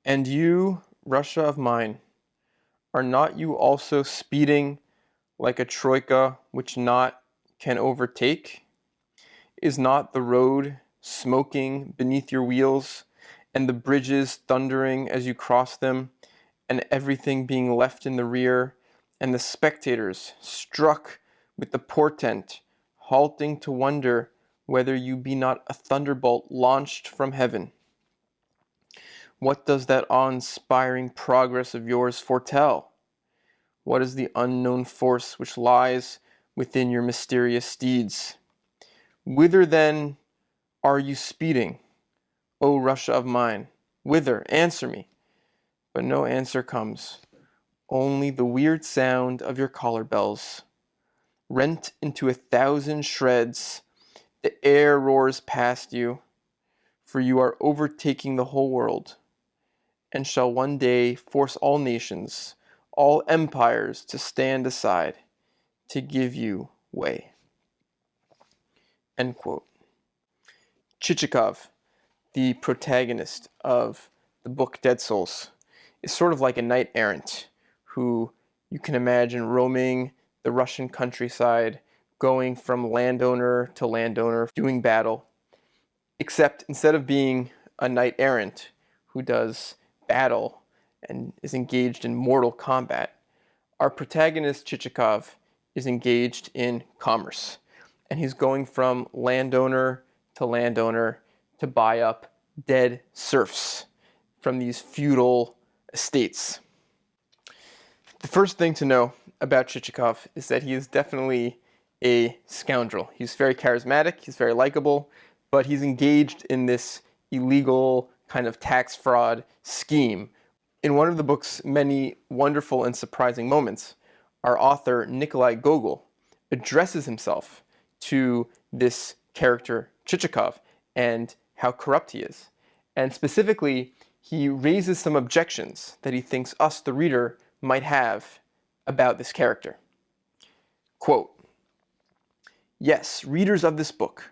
And you, Russia of mine, are not you also speeding like a troika which naught can overtake? Is not the road smoking beneath your wheels, and the bridges thundering as you cross them, and everything being left in the rear, and the spectators struck with the portent, halting to wonder whether you be not a thunderbolt launched from heaven? What does that awe-inspiring progress of yours foretell? What is the unknown force which lies within your mysterious steeds? Whither then are you speeding, O Russia of mine? Whither? Answer me. But no answer comes. Only the weird sound of your collar bells. Rent into 1,000 shreds, the air roars past you, for you are overtaking the whole world, and shall one day force all nations, all empires to stand aside, to give you way. End quote. Chichikov, the protagonist of the book Dead Souls, is sort of like a knight errant who you can imagine roaming the Russian countryside, going from landowner to landowner, doing battle. Except instead of being a knight errant who does battle and is engaged in mortal combat, our protagonist Chichikov is engaged in commerce. And he's going from landowner to buy up dead serfs from these feudal estates. The first thing to know about Chichikov is that he is definitely a scoundrel. He's very charismatic, he's very likable, but he's engaged in this illegal kind of tax fraud scheme. In one of the book's many wonderful and surprising moments, our author, Nikolai Gogol, addresses himself to this character, Chichikov, and how corrupt he is. And specifically, he raises some objections that he thinks us, the reader, might have about this character. Quote, "Yes, readers of this book,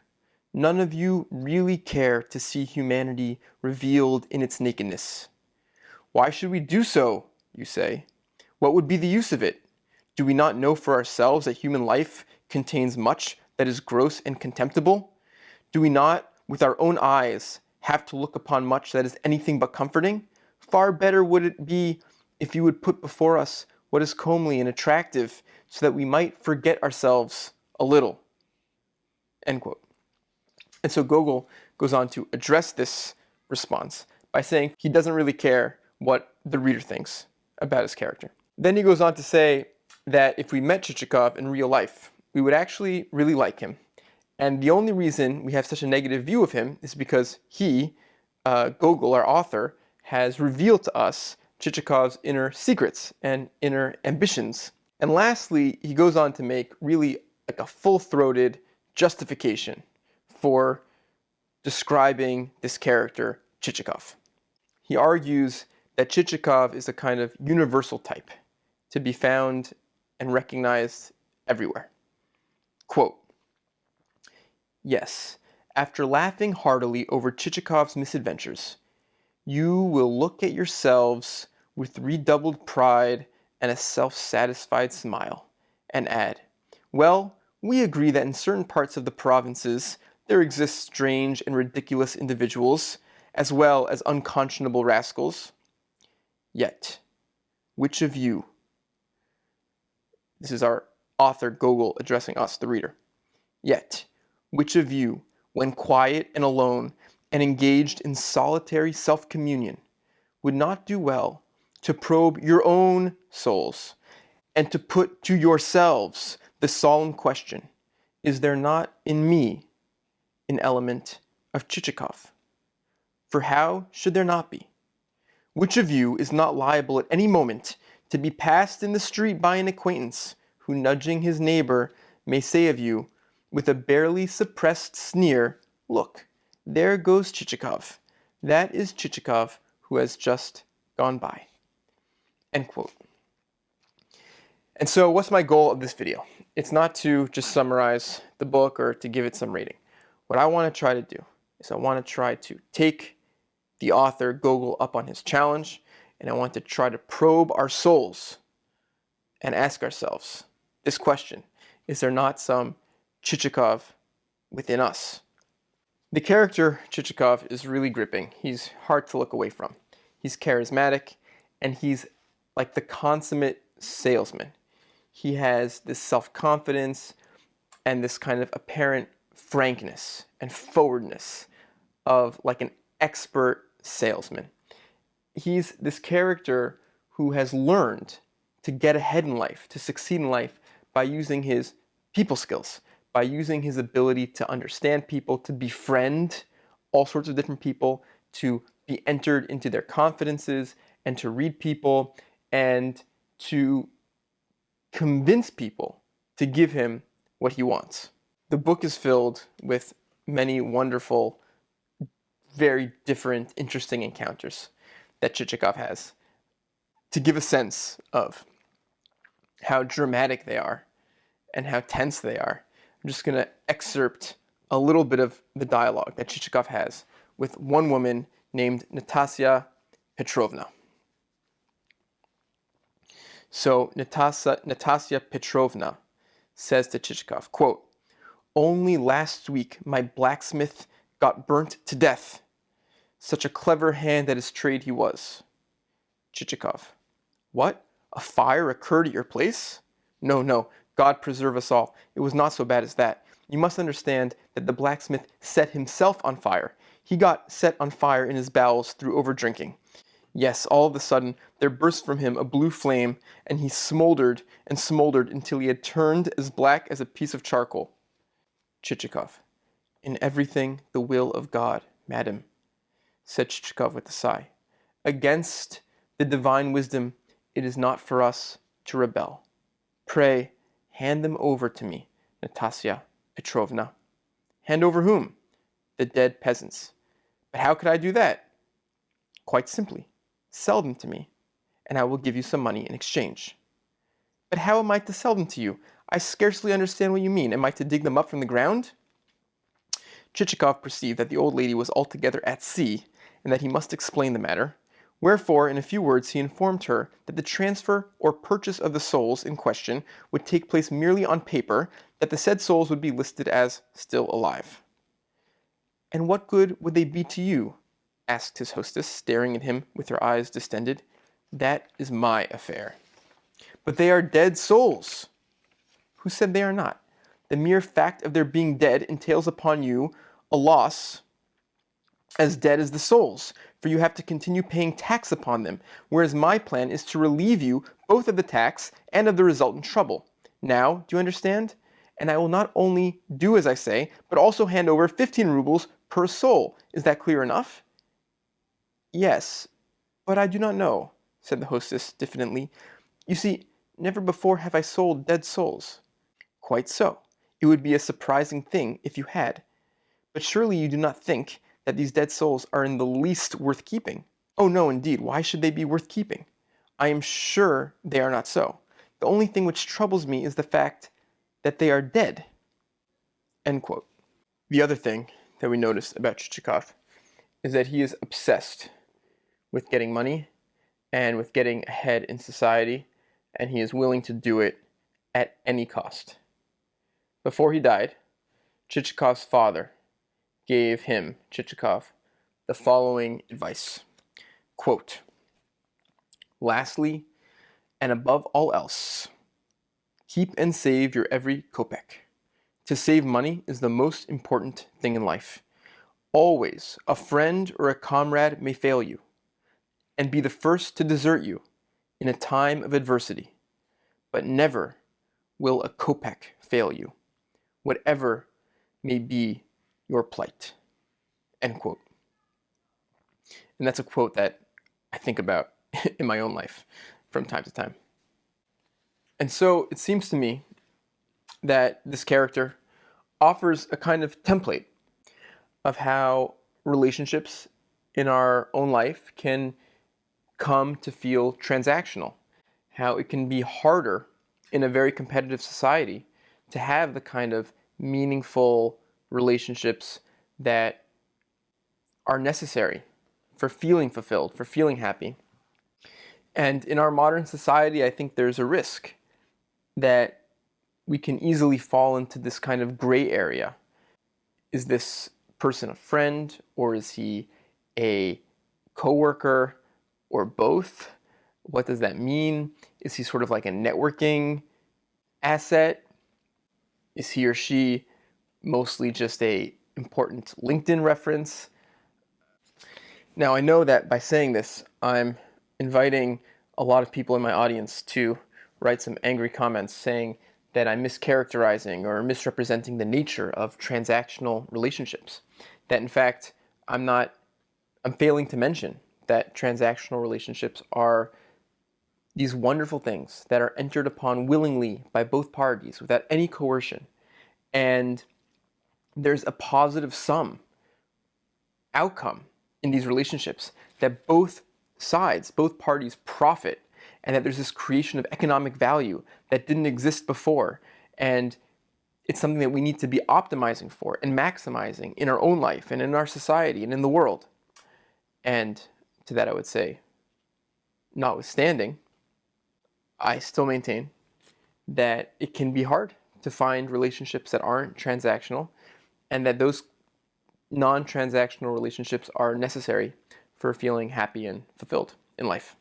none of you really care to see humanity revealed in its nakedness. Why should we do so, you say? What would be the use of it? Do we not know for ourselves that human life contains much that is gross and contemptible? Do we not, with our own eyes, have to look upon much that is anything but comforting? Far better would it be if you would put before us what is comely and attractive, so that we might forget ourselves a little." End quote. And so Gogol goes on to address this response by saying he doesn't really care what the reader thinks about his character. Then he goes on to say that if we met Chichikov in real life, we would actually really like him. And the only reason we have such a negative view of him is because he, Gogol, our author, has revealed to us Chichikov's inner secrets and inner ambitions. And lastly, he goes on to make really like a full-throated justification for describing this character, Chichikov. He argues that Chichikov is a kind of universal type to be found and recognized everywhere. Quote, "Yes, after laughing heartily over Chichikov's misadventures, you will look at yourselves with redoubled pride and a self-satisfied smile, and add, well, we agree that in certain parts of the provinces there exist strange and ridiculous individuals, as well as unconscionable rascals. Yet, which of you," this is our author Gogol addressing us, the reader, "yet, which of you, when quiet and alone and engaged in solitary self-communion, would not do well to probe your own souls and to put to yourselves the solemn question, is there not in me an element of Chichikov? For how should there not be? Which of you is not liable at any moment to be passed in the street by an acquaintance who, nudging his neighbor, may say of you, with a barely suppressed sneer, look, there goes Chichikov. That is Chichikov who has just gone by." End quote. And so what's my goal of this video? It's not to just summarize the book or to give it some rating. What I want to try to do is I want to try to take the author Gogol up on his challenge, and I want to try to probe our souls and ask ourselves this question: is there not some Chichikov within us? The character Chichikov is really gripping. He's hard to look away from. He's charismatic, and he's like the consummate salesman. He has this self-confidence and this kind of apparent frankness and forwardness of like an expert salesman. He's this character who has learned to get ahead in life, to succeed in life by using his people skills, by using his ability to understand people, to befriend all sorts of different people, to be entered into their confidences, and to read people, and to convince people to give him what he wants. The book is filled with many wonderful, very different, interesting encounters that Chichikov has to give a sense of how dramatic they are and how tense they are. I'm just going to excerpt a little bit of the dialogue that Chichikov has with one woman named Natasya Petrovna. So Natasya Petrovna says to Chichikov, quote, "Only last week my blacksmith got burnt to death. Such a clever hand at his trade he was." Chichikov: "What? A fire occurred at your place?" No, God preserve us all. It was not so bad as that. You must understand that the blacksmith set himself on fire. He got set on fire in his bowels through overdrinking. Yes, all of a sudden, there burst from him a blue flame, and he smoldered and smoldered until he had turned as black as a piece of charcoal. Chichikov: "In everything the will of God, madam," said Chichikov with a sigh. "Against the divine wisdom it is not for us to rebel. Pray, hand them over to me, Natasya Petrovna." "Hand over whom?" "The dead peasants." "But how could I do that?" "Quite simply. Sell them to me, and I will give you some money in exchange." "But how am I to sell them to you? I scarcely understand what you mean. Am I to dig them up from the ground?" Chichikov perceived that the old lady was altogether at sea, and that he must explain the matter. Wherefore, in a few words, he informed her that the transfer or purchase of the souls in question would take place merely on paper, that the said souls would be listed as still alive. "And what good would they be to you?" asked his hostess, staring at him with her eyes distended. "That is my affair." "But they are dead souls." "Who said they are not? The mere fact of their being dead entails upon you a loss as dead as the souls, for you have to continue paying tax upon them, whereas my plan is to relieve you both of the tax and of the resultant trouble. Now, do you understand? And I will not only do as I say, but also hand over 15 rubles per soul. Is that clear enough?" "Yes, but I do not know," said the hostess diffidently. "You see, never before have I sold dead souls." "Quite so. It would be a surprising thing if you had. But surely you do not think that these dead souls are in the least worth keeping?" "Oh no, indeed. Why should they be worth keeping? I am sure they are not so. The only thing which troubles me is the fact that they are dead." End quote. The other thing that we notice about Chichikov is that he is obsessed with getting money and with getting ahead in society, and he is willing to do it at any cost. Before he died, Chichikov's father gave him, Chichikov, the following advice. Quote, "Lastly, and above all else, keep and save your every kopeck. To save money is the most important thing in life. Always a friend or a comrade may fail you, and be the first to desert you in a time of adversity, but never will a kopeck fail you, whatever may be your plight." End quote. And that's a quote that I think about in my own life from time to time. And so it seems to me that this character offers a kind of template of how relationships in our own life can come to feel transactional, how it can be harder in a very competitive society to have the kind of meaningful relationships that are necessary for feeling fulfilled, for feeling happy. And in our modern society, I think there's a risk that we can easily fall into this kind of gray area. Is this person a friend, or is he a coworker, or both? What does that mean? Is he sort of like a networking asset? Is he or she mostly just a important LinkedIn reference? Now, I know that by saying this, I'm inviting a lot of people in my audience to write some angry comments saying that I'm mischaracterizing or misrepresenting the nature of transactional relationships. That in fact, I'm failing to mention that transactional relationships are these wonderful things that are entered upon willingly by both parties without any coercion. And there's a positive sum outcome in these relationships that both sides, both parties profit, and that there's this creation of economic value that didn't exist before. And it's something that we need to be optimizing for and maximizing in our own life and in our society and in the world. And to that I would say, notwithstanding, I still maintain that it can be hard to find relationships that aren't transactional, and that those non-transactional relationships are necessary for feeling happy and fulfilled in life.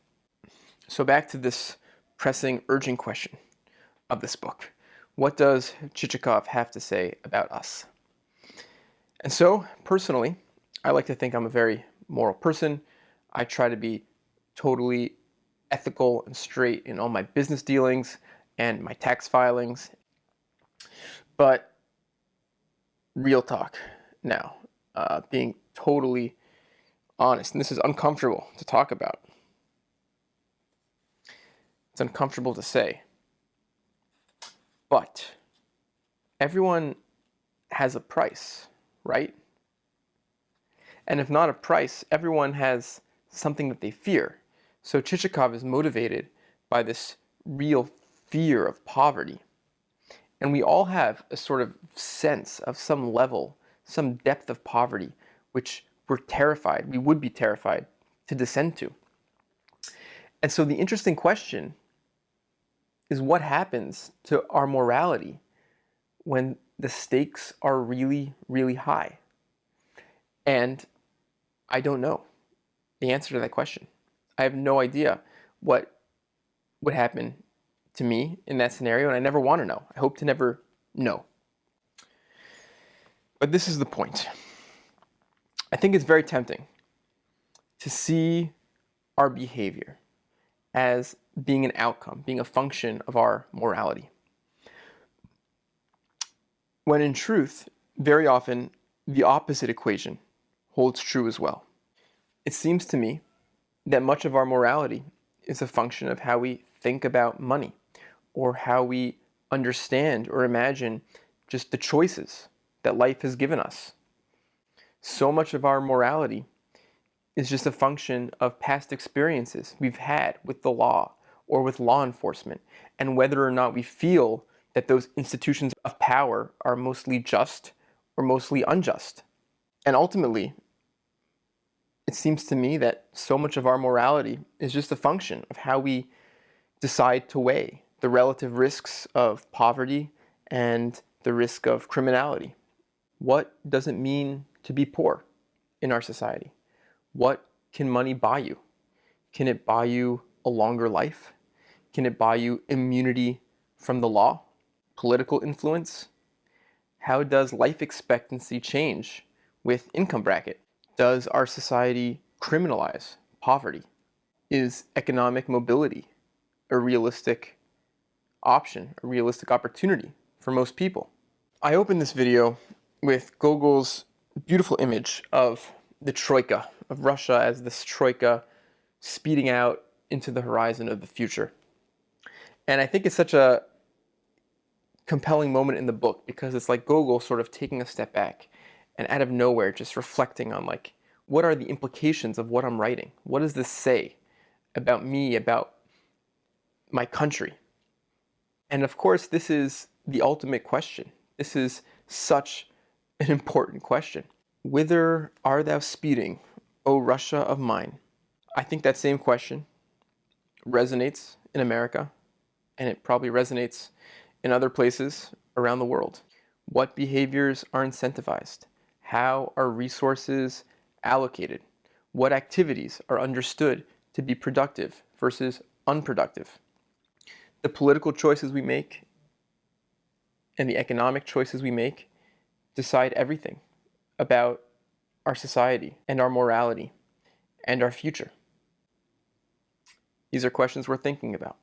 So back to this pressing, urgent question of this book. What does Chichikov have to say about us? And so, personally, I like to think I'm a very moral person. I try to be totally ethical and straight in all my business dealings and my tax filings. But real talk now, being totally honest, and this is uncomfortable to talk about. It's uncomfortable to say. But everyone has a price, right? And if not a price, everyone has something that they fear. So Chichikov is motivated by this real fear of poverty. And we all have a sort of sense of some level, some depth of poverty, which we would be terrified to descend to. And so the interesting question is, what happens to our morality when the stakes are really, really high? And I don't know the answer to that question. I have no idea what would happen to me in that scenario, and I never want to know. I hope to never know. But this is the point. I think it's very tempting to see our behavior as being an outcome, being a function of our morality. When in truth, very often, the opposite equation holds true as well. It seems to me that much of our morality is a function of how we think about money, or how we understand or imagine just the choices that life has given us. So much of our morality is just a function of past experiences we've had with the law or with law enforcement, and whether or not we feel that those institutions of power are mostly just or mostly unjust. And ultimately, it seems to me that so much of our morality is just a function of how we decide to weigh the relative risks of poverty and the risk of criminality. What does it mean to be poor in our society? What can money buy you? Can it buy you a longer life? Can it buy you immunity from the law? Political influence? How does life expectancy change with income bracket? Does our society criminalize poverty? Is economic mobility a realistic option, a realistic opportunity for most people? I opened this video with Gogol's beautiful image of the troika, of Russia as this troika speeding out into the horizon of the future. And I think it's such a compelling moment in the book, because it's like Gogol sort of taking a step back and out of nowhere just reflecting on, like, what are the implications of what I'm writing? What does this say about me, about my country? And of course, this is the ultimate question. This is such an important question. Whither art thou speeding, Oh, Russia of mine. I think that same question resonates in America, and it probably resonates in other places around the world. What behaviors are incentivized? How are resources allocated? What activities are understood to be productive versus unproductive? The political choices we make and the economic choices we make decide everything about our society and our morality and our future. These are questions we're thinking about.